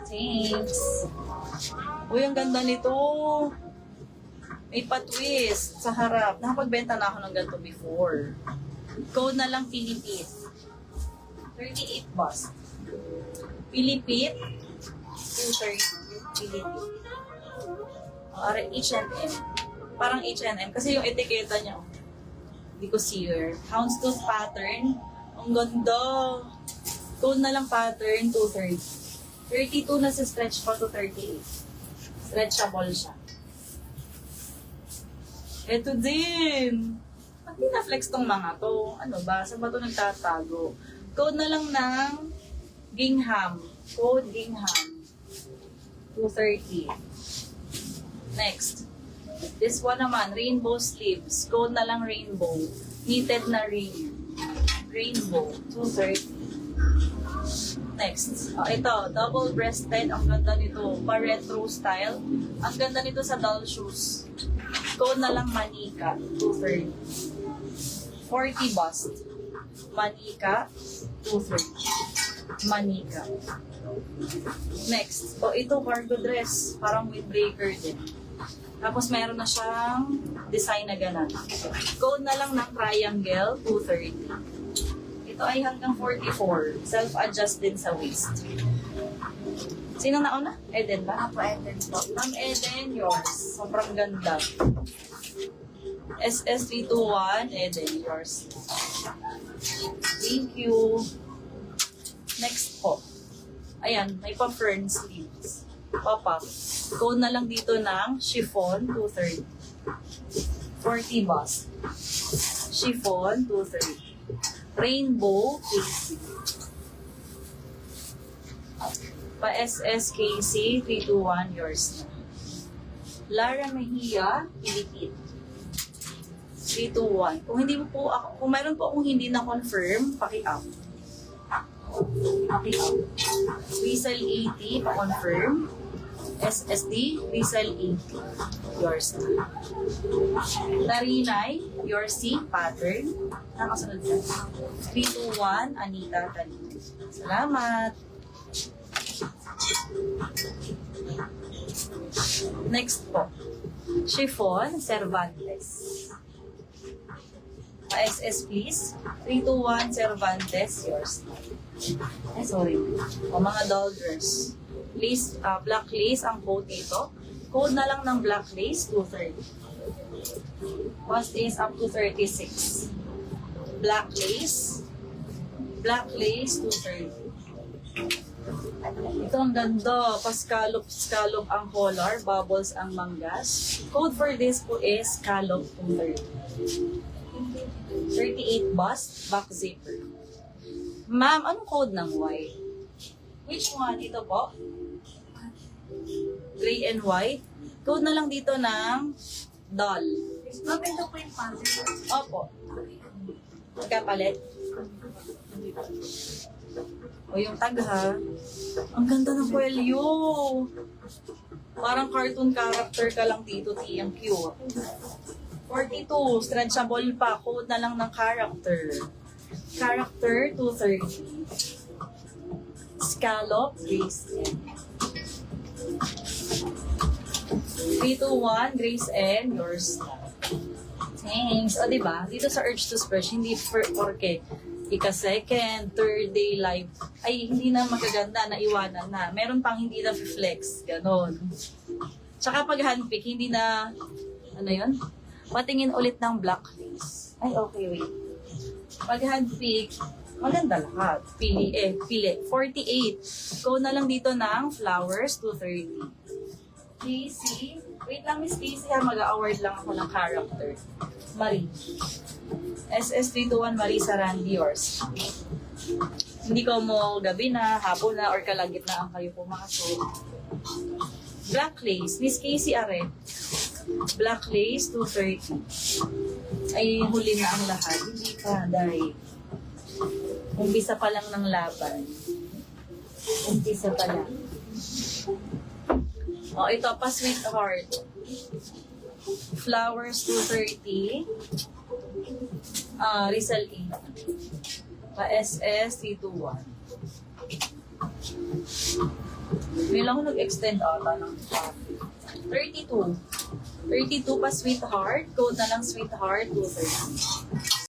Thanks. Uy, ang ganda nito. May pa-twist sa harap. Nakapagbenta na ako ng ganito before. Code na lang Pilipit. 38 bust. Pilipit. 230. Pilipit. H&M. Parang H&M. Kasi yung etiketa niya, hindi ko sear. Houndstooth pattern. Ang ganda. Code na lang pattern, 230. 32 na sa stretch pa to 38. Stretchable siya. Ito din. Pag na-flex tong mga to, ano ba? Saan ba to nagtatago? Code na lang ng Gingham. Code Gingham. 230. Next. This one naman, rainbow sleeves. Code na lang rainbow. Knitted na ring. Rainbow. 230. Next. Ito, double-breasted. Ang ganda nito. Pa-retro style. Ang ganda nito sa doll shoes. Code na lang Manika. 230. 40 bust. Manika. 230. Manika. Next. Ito, cargo dress. Parang windbreaker din. Tapos meron na siyang design na ganan. Code na lang ng triangle. 230. Ito ay hanggang 44. Self-adjust din sa waist. Sino nauna? Eden ba? Ako, Eden po. Ma'am Eden, yours. Sobrang ganda. SS321, Eden, yours. Thank you. Next po. Ayan, may pa-fern sleeves. Pop-up. Code na lang dito ng chiffon, 230. 40 bust. Chiffon, 230. Rainbow, 50. Pa-SSKC, 321, yours na. Lara Mejia, Pilipit. 321. Kung hindi mo po ako, kung mayroon po akong hindi na confirm, paki-up. Paki-up. Rizal 80, pa-confirm. SSD, Rizal 80. Yours na. Tarinay, your C, pattern. Nakasunod ka. 321, Anita Talinay. Salamat. Next po. Chiffon, Cervantes. Pa-SS please. 321 Cervantes, yours. Ay, sorry. Mga doll dress. Lace, black lace ang code dito. Code na lang ng black lace, 230. Cost is up to 36. Black lace. Black lace, 230. Ito ang ganda. Pa-scallop ang collar. Bubbles ang manggas. Code for this po is scallop 230. 38 bust, back zipper. Ma'am, anong code ng white? Which one? Ito po? Gray and white. Code na lang dito ng doll. Ma'am, ito po yung panty. Opo. Magkapalit. O yung tag ha. Ang ganda ng kwelyo. Parang cartoon character ka lang dito, T. Ang cute. 42. Stretchable pa. Code na lang ng character. Character, 230. Scallop, Grace N. 321, Grace N. Yours na. Thanks. O, diba? Dito sa Urge to Splash, hindi porke ika-second, third day live, ay hindi na magaganda, naiwanan na. Meron pang hindi na flex. Ganon. Tsaka pag handpick, hindi na, ano yun? Patingin ulit ng black lace. Ay, okay, wait. Pag handpick, maganda lahat. Pili. 48. Go na lang dito ng flowers, 230. Casey. Wait lang, Miss Casey, ha. Mag-award lang ako ng character. Marie. SS321 Marisa Randy, yours. Hindi ko mo gabi na, hapon na, or kalagitnaan kayo pumasok. Black lace. Miss Casey Are. Black lace, 230. Ay, huli na ang lahat. Hindi pa, dahil. Umpisa pa lang ng laban. Umpisa pa lang. O, ito pa, sweetheart. Flowers, 230. Rizal 8. Pa SS, 321. Ngayon lang ako nag-extend ata ng 32. 32 pa sweetheart. Code na lang sweetheart, 230.